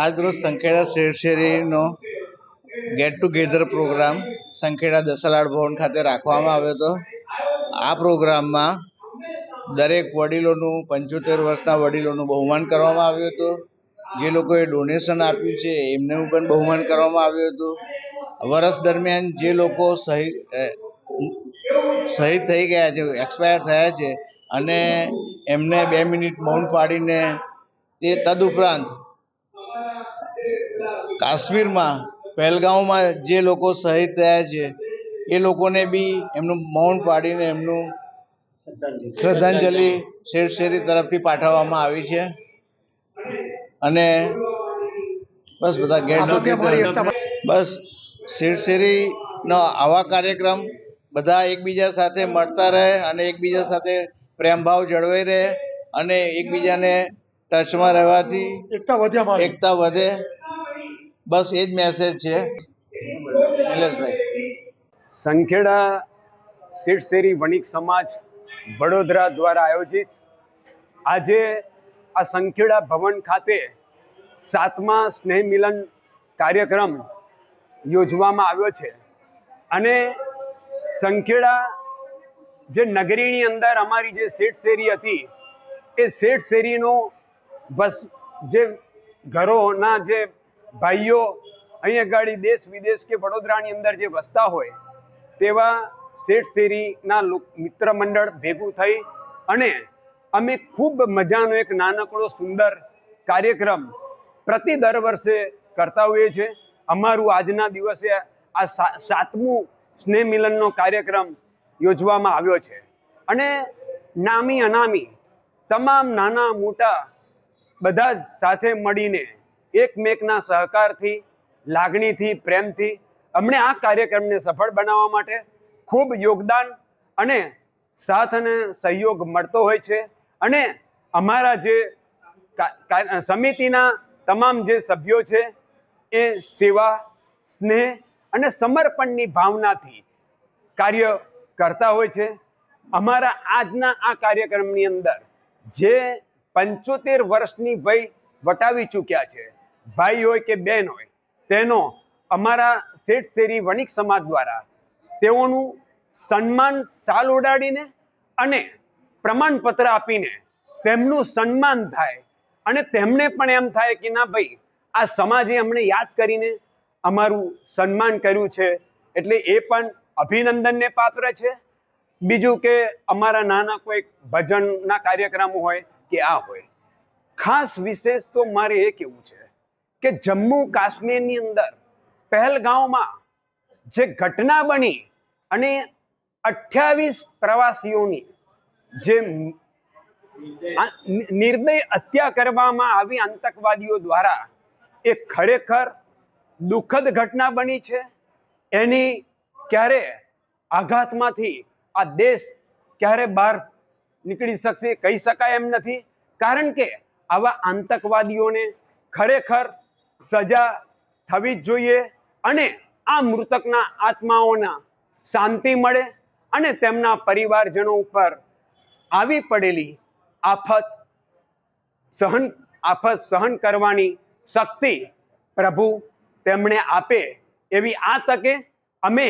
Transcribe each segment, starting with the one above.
આજ રોજ સંખેડા શેરશેરીનો get together programme Sankheda Dasalad Bhavan ખાતે રાખવામાં આવ્યો હતો. આ પ્રોગ્રામમાં દરેક વડીલોનું 75 વર્ષના વડીલોનું બહુમાન કરવામાં આવ્યું હતું. જે લોકોએ ડોનેશન આપ્યું છે એમનું પણ બહુમાન કરવામાં આવ્યું હતું. વર્ષ દરમિયાન જે લોકો શહીદ થઈ ગયા છે, એક્સપાયર થયા છે, અને એમને 2 મિનિટ મૌન પાડીને તે તદુપરાંત કાશ્મીરમાં પહેલગામમાં જે લોકો શહીદ થયા છે એ લોકોને બી એમનું મૌન પાડીને એમનું શ્રદ્ધાંજલિ શેરશેરી તરફથી પાઠવવામાં આવી છે. અને બસ બધા બસ શેરશેરીનો આવા કાર્યક્રમ બધા એકબીજા સાથે મળતા રહે અને એકબીજા સાથે પ્રેમભાવ જળવાઈ રહે અને એકબીજાને ટચમાં રહેવાથી એકતા વધે. બસ એ જ મેસેજ છે. સંખેડા શેરશેરી વણિક સમાજ વડોદરા દ્વારા આયોજિત આજે આ સંખેડા ભવન ખાતે 7મા સ્નેહ મિલન કાર્યક્રમ યોજવામાં આવ્યો છે. અને સંખેડા જે નગરીની અંદર અમારી જે શેરશેરી હતી એ શેરશેરીનો બસ જે ઘરોના જે ભાઈઓ અહીંયા ગાડી દેશ વિદેશ કે વડોદરાની અંદર જે વસતા હોય તેવા શેરશેરીના મિત્ર મંડળ ભેગું થઈ અને અમે ખૂબ મજાનો એક નાનકડો સુંદર કાર્યક્રમ દર વર્ષે કરતા હોઈએ છીએ. અમારું આજના દિવસે આ 7મું સ્નેહ મિલનનો કાર્યક્રમ યોજવામાં આવ્યો છે. અને નામી અનામી તમામ નાના મોટા બધા જ સાથે મળીને એકમેકના સહકારથી, લાગણીથી, પ્રેમથી અમને આ કાર્યક્રમને સફળ બનાવવા માટે ખૂબ યોગદાન અને સાથ અને સહયોગ મળતો હોય છે. અને અમારા જે સમિતિના તમામ જે સભ્યો છે એ સેવા, સ્નેહ અને સમર્પણની ભાવનાથી કાર્ય કરતા હોય છે. અમારા આજના આ કાર્યક્રમની અંદર જે 75 વર્ષની વય વટાવી ચૂક્યા છે, ભાઈ હોય કે બહેન હોય, તેનો અમારા શેરશેરી વણિક સમાજ દ્વારા તેઓનું સન્માન શાલ ઓઢાડીને અને પ્રમાણપત્ર આપીને તેમનું સન્માન થાય અને તેમને પણ એમ થાય કે ના ભાઈ, આ સમાજે અમને યાદ કરીને અમારું સન્માન કર્યું છે, એટલે એ પણ અભિનંદનને પાત્ર છે. બીજું કે અમારા નાના કોઈ ભજનના કાર્યક્રમો હોય કે આ હોય, ખાસ વિશેષ તો મારે એ કહેવું છે કે જમ્મુ કાશ્મીરની અંદર પહેલગામમાં જે ઘટના બની અને 28 પ્રવાસીઓની જે નિર્દય હત્યા કરવામાં આવી આતંકવાદીઓ દ્વારા, એ ખરેખર દુઃખદ ઘટના બની છે. એની ક્યારે આઘાતમાંથી આ દેશ ક્યારે બહાર નીકળી શકશે કહી શકાય એમ નથી. કારણ કે આવા આતંકવાદીઓને ખરેખર સજા થવી જ જોઈએ અને આ મૃતકના આત્માઓના શાંતિ મળે અને તેમના પરિવારજનો ઉપર આવી પડેલી આફત સહન કરવાની શક્તિ પ્રભુ તેમને આપે, એવી આ તકે અમે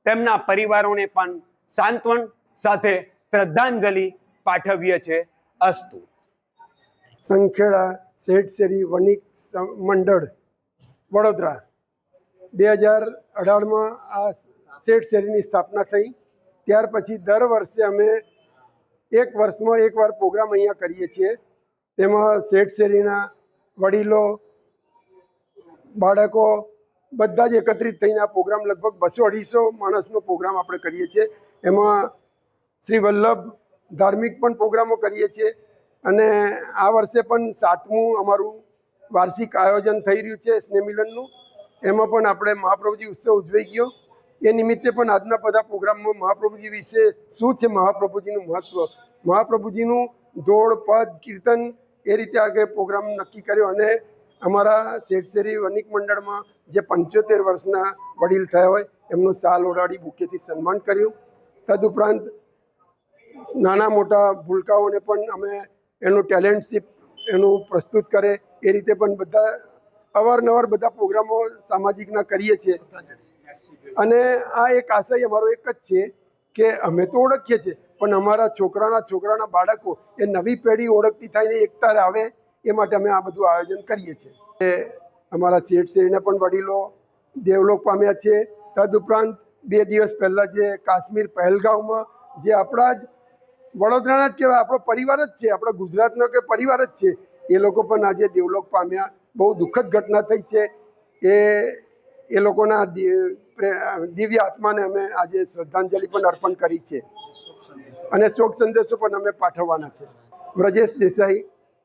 તેમના પરિવારોને પણ સાંત્વન સાથે શ્રદ્ધાંજલિ પાઠવીએ છીએ. અસ્તુ. સંખેડા શેરશેરી વણિક મંડળ વડોદરા 2018માં આ શેરશેરીની સ્થાપના થઈ. ત્યાર પછી દર વર્ષે અમે 1 વર્ષમાં એકવાર પ્રોગ્રામ અહીંયા કરીએ છીએ. તેમાં શેરશેરીના વડીલો, બાળકો બધા જ એકત્રિત થઈને આ પ્રોગ્રામ લગભગ 200-250 માણસનો પ્રોગ્રામ આપણે કરીએ છીએ. એમાં શ્રી વલ્લભ ધાર્મિક પણ પ્રોગ્રામો કરીએ છીએ. અને આ વર્ષે પણ 7મું અમારું વાર્ષિક આયોજન થઈ રહ્યું છે સ્નેહ મિલનનું. એમાં પણ આપણે મહાપ્રભુજી ઉત્સવ ઉજવાઈ ગયો. એ નિમિત્તે પણ આજના બધા પ્રોગ્રામમાં મહાપ્રભુજી વિશે શું છે, મહાપ્રભુજીનું મહત્વ, મહાપ્રભુજીનું દોડ, પદ, કીર્તન, એ રીતે આગળ પ્રોગ્રામ નક્કી કર્યો. અને અમારા શેરશેરી વણિક મંડળમાં જે 75 વર્ષના વડીલ થયા હોય એમનું શાલ ઓઢાડી બુકેથી સન્માન કર્યું. તદુપરાંત નાના મોટા ભૂલકાઓને પણ અમે એનું ટેલેન્ટશીપ એનું પ્રસ્તુત કરે એ રીતે પણ બધા અવારનવાર બધા પ્રોગ્રામો સામાજિકના કરીએ છીએ. અને આ એક આશય અમારો એક જ છે કે અમે તો ઓળખીએ છીએ પણ અમારા છોકરાના બાળકો એ નવી પેઢી ઓળખતી થઈને એકતા આવે એ માટે અમે આ બધું આયોજન કરીએ છીએ. અમારા શેઠ શેરીના પણ વડીલો દેવલોક પામ્યા છે. તદુપરાંત 2 દિવસ પહેલાં જે કાશ્મીર પહેલગામમાં જે આપણા જ વડોદરાના જ કહેવાય, આપણો પરિવાર જ છે, આપણા ગુજરાતનો કે પરિવાર જ છે, એ લોકો પણ આજે દેવલોક પામ્યા. બહુ દુઃખદ ઘટના થઈ છે. એ લોકોના દિવ્ય આત્માને અમે આજે શ્રદ્ધાંજલિ પણ અર્પણ કરી છે અને શોક સંદેશો પણ અમે પાઠવવાના છે. વ્રજેશ દેસાઈ,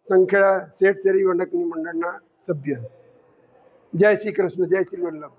સંખેડા શેઠ શેરી વણકની મંડળના સભ્ય. જય શ્રી કૃષ્ણ, જય શ્રી વલ્લભ.